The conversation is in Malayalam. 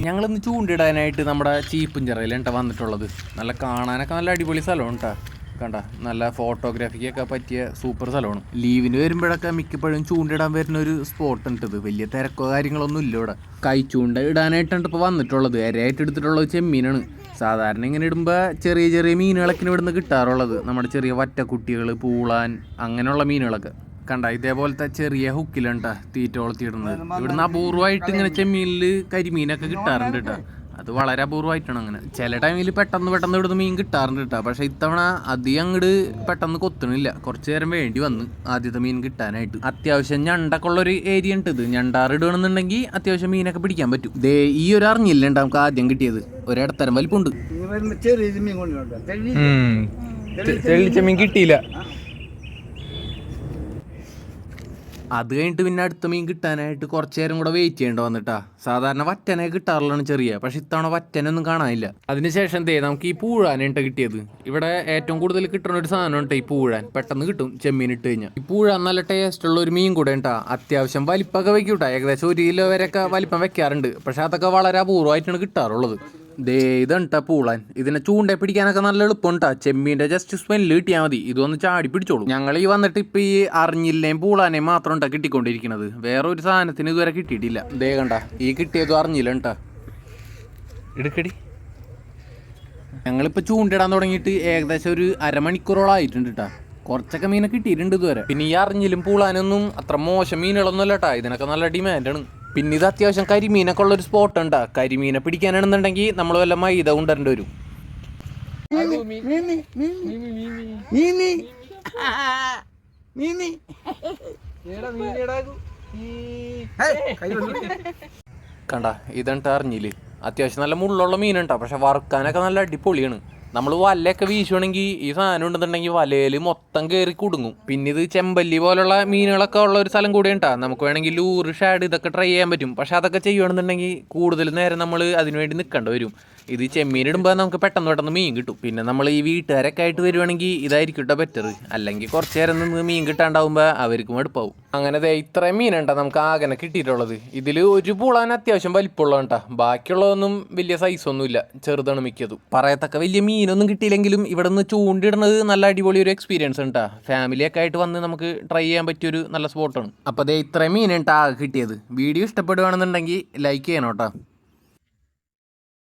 ഞങ്ങളിന്ന് ചൂണ്ടിടാനായിട്ട് നമ്മുടെ ചീപ്പുംചിറയിലാണ് വന്നിട്ടുള്ളത്. നല്ല കാണാനൊക്കെ നല്ല അടിപൊളി സ്ഥലമാണ് കേട്ടോ. കണ്ട നല്ല ഫോട്ടോഗ്രാഫിക്കൊക്കെ പറ്റിയ സൂപ്പർ സ്ഥലമാണ്. ലീവിന് വരുമ്പോഴൊക്കെ മിക്കപ്പോഴും ചൂണ്ടിടാൻ വരുന്ന ഒരു സ്പോട്ട് ഉണ്ട്. ഇത് വലിയ തിരക്കോ കാര്യങ്ങളൊന്നും ഇല്ല ഇവിടെ. കൈച്ചൂണ്ട ഇടാനായിട്ടാണ് ഇപ്പോൾ വന്നിട്ടുള്ളത്. ഇരയായിട്ട് എടുത്തിട്ടുള്ളത് ചെമ്മീനാണ്. സാധാരണ ഇങ്ങനെ ഇടുമ്പോൾ ചെറിയ ചെറിയ മീനുകളൊക്കെ ഇവിടുന്ന് കിട്ടാറുള്ളത്. നമ്മുടെ ചെറിയ വറ്റക്കുട്ടികൾ, പൂളാൻ, അങ്ങനെയുള്ള മീനുകളൊക്കെ കണ്ട. ഇതേപോലത്തെ ചെറിയ ഹുക്കിലുണ്ടാ തീറ്റ വളർത്തിയിടുന്നത്. ഇവിടുന്ന് അപൂർവമായിട്ട് ഇങ്ങനെ ചെമ്മീനിൽ കരിമീനൊക്കെ കിട്ടാറുണ്ട് കേട്ടോ. അത് വളരെ അപൂർവമായിട്ടാണ്. അങ്ങനെ ചില ടൈമിൽ പെട്ടെന്ന് ഇവിടുന്ന് മീൻ കിട്ടാറുണ്ട് കേട്ടോ. പക്ഷെ ഇത്തവണ അധികം അങ്ങോട്ട് പെട്ടെന്ന് കൊത്തണില്ല. കുറച്ചു നേരം വേണ്ടി വന്ന് ആദ്യത്തെ മീൻ കിട്ടാനായിട്ട്. അത്യാവശ്യം ഞണ്ടൊക്കെ ഉള്ളൊരു ഏരിയ ഉണ്ട് ഇത്. ഞണ്ടാറിടുകയാണെന്നുണ്ടെങ്കിൽ അത്യാവശ്യം മീനൊക്കെ പിടിക്കാൻ പറ്റും. ദേ ഈ ഒരു അറിഞ്ഞില്ല നമുക്ക് ആദ്യം കിട്ടിയത്. ഒരിടത്തരം വലിപ്പുണ്ട്. തെളിച്ചമീൻ കിട്ടിയില്ല. അത് കഴിഞ്ഞിട്ട് പിന്നെ അടുത്ത മീൻ കിട്ടാനായിട്ട് കുറച്ചു നേരം കൂടെ വെയിറ്റ് ചെയ്യേണ്ട വന്നിട്ടാ. സാധാരണ വറ്റനെ കിട്ടാറുള്ളതാണ് ചെറിയ, പക്ഷെ ഇത്തവണ വറ്റനൊന്നും കാണാനില്ല. അതിനുശേഷം നമുക്ക് ഈ പൂഴാനായിട്ട് കിട്ടിയത്. ഇവിടെ ഏറ്റവും കൂടുതൽ കിട്ടുന്ന ഒരു സാധനം ഉണ്ട് ഈ പൂഴാൻ. പെട്ടെന്ന് കിട്ടും ചെമ്മീൻ ഇട്ട് കഴിഞ്ഞാൽ. ഈ പൂഴാൻ നല്ല ടേസ്റ്റ് ഉള്ള ഒരു മീൻ കൂടെ ഉണ്ടാ. അത്യാവശ്യം വലിപ്പമൊക്കെ വെക്കൂട്ടാ. ഏകദേശം 1 കിലോ വരെയൊക്കെ വലിപ്പം വെക്കാറുണ്ട്. പക്ഷെ അതൊക്കെ വളരെ അപൂർവമായിട്ടാണ് കിട്ടാറുള്ളത്. ദേ ഇതുണ്ടാ പൂളാൻ. ഇതിനെ ചൂണ്ട പിടിക്കാനൊക്കെ നല്ല എളുപ്പമുണ്ടാ. ചെമ്മീൻ്റെ ജസ്റ്റ് സ്മെല്ല് കിട്ടിയാൽ മതി. ഇതൊന്ന് ചാടി പിടിച്ചോളൂ. ഞങ്ങൾ ഈ വന്നിട്ട് ഇപ്പം ഈ അറിഞ്ഞില്ലേയും പൂളാനെയും മാത്രം ഉണ്ടാ കിട്ടിക്കൊണ്ടിരിക്കുന്നത്. വേറെ ഒരു സാധനത്തിന് ഇതുവരെ കിട്ടിയിട്ടില്ല. ദേ കണ്ട ഈ കിട്ടിയതും അറിഞ്ഞില്ല കേട്ടാ. എടുക്കടി. ഞങ്ങളിപ്പോൾ ചൂണ്ടിടാൻ തുടങ്ങിയിട്ട് ഏകദേശം ഒരു അരമണിക്കൂറോളം ആയിട്ടുണ്ട് കേട്ടാ. കുറച്ചൊക്കെ മീനെ കിട്ടിയിട്ടുണ്ട് ഇതുവരെ. പിന്നെ ഈ അറിഞ്ഞിലും പൂളാനൊന്നും അത്ര മോശം മീനുകളൊന്നും അല്ല കേട്ടാ. ഇതിനൊക്കെ നല്ല ഡിമാൻഡാണ്. പിന്നെ ഇത് അത്യാവശ്യം കരിമീനൊക്കെ ഉള്ളൊരു സ്പോട്ട് ഉണ്ടാ. കരിമീനെ പിടിക്കാനാണെന്നുണ്ടെങ്കിൽ നമ്മൾ വല്ല മൈദ കൊണ്ടുവരേണ്ടി വരും. കണ്ട ഇതെന്താ അറിഞ്ഞില്ലേ. അത്യാവശ്യം നല്ല മുള്ളുള്ള മീനുണ്ടാ. പക്ഷെ വറുക്കാനൊക്കെ നല്ല അടിപൊളിയാണ്. നമ്മൾ വലയൊക്കെ വീശുവാണെങ്കിൽ ഈ സാധനം ഉണ്ടെന്നുണ്ടെങ്കിൽ വലയിൽ മൊത്തം കയറി കുടുങ്ങും. പിന്നെ ഇത് ചെമ്പല്ലി പോലുള്ള മീനുകളൊക്കെ ഉള്ള ഒരു സ്ഥലം കൂടെ ഉണ്ടാ. നമുക്ക് വേണമെങ്കിൽ ലൂറ്, ഷാഡ് ഇതൊക്കെ ട്രൈ ചെയ്യാൻ പറ്റും. പക്ഷെ അതൊക്കെ ചെയ്യുകയാണെന്നുണ്ടെങ്കിൽ കൂടുതൽ നേരം നമ്മൾ അതിനുവേണ്ടി നിൽക്കേണ്ടി വരും. ഇത് ചെമ്മീൻ ഇടുമ്പോൾ നമുക്ക് പെട്ടെന്ന് മീൻ കിട്ടും. പിന്നെ നമ്മൾ ഈ വീട്ടുകാരൊക്കെ ആയിട്ട് വരുവാണെങ്കിൽ ഇതായിരിക്കും കേട്ടോ ബെറ്റർ. അല്ലെങ്കിൽ കുറച്ച് നേരം നിന്ന് മീൻ കിട്ടാണ്ടാവുമ്പോൾ അവർക്കും അടുപ്പാവും. അങ്ങനെ ഇത്രയും മീനുണ്ടാ നമുക്ക് ആകെ കിട്ടിയിട്ടുള്ളത്. ഇതിൽ ഒരു പൂളാൻ അത്യാവശ്യം വലിപ്പമുള്ളതുണ്ടാ. ബാക്കിയുള്ളതൊന്നും വലിയ സൈസൊന്നുമില്ല, ചെറുതാണ് മിക്കതും. പറയത്തക്ക വലിയ മീനൊന്നും കിട്ടിയില്ലെങ്കിലും ഇവിടെ നിന്ന് ചൂണ്ടിടുന്നത് നല്ല അടിപൊളി ഒരു എക്സ്പീരിയൻസ് ഉണ്ടാ. ഫാമിലിയൊക്കെ ആയിട്ട് വന്ന് നമുക്ക് ട്രൈ ചെയ്യാൻ പറ്റിയൊരു നല്ല സ്പോട്ടാണ്. അപ്പോൾ ഇത്രയും മീനുണ്ടാ ആകെ കിട്ടിയത്. വീഡിയോ ഇഷ്ടപ്പെടുകയാണെന്നുണ്ടെങ്കിൽ ലൈക്ക് ചെയ്യണം കേട്ടോ.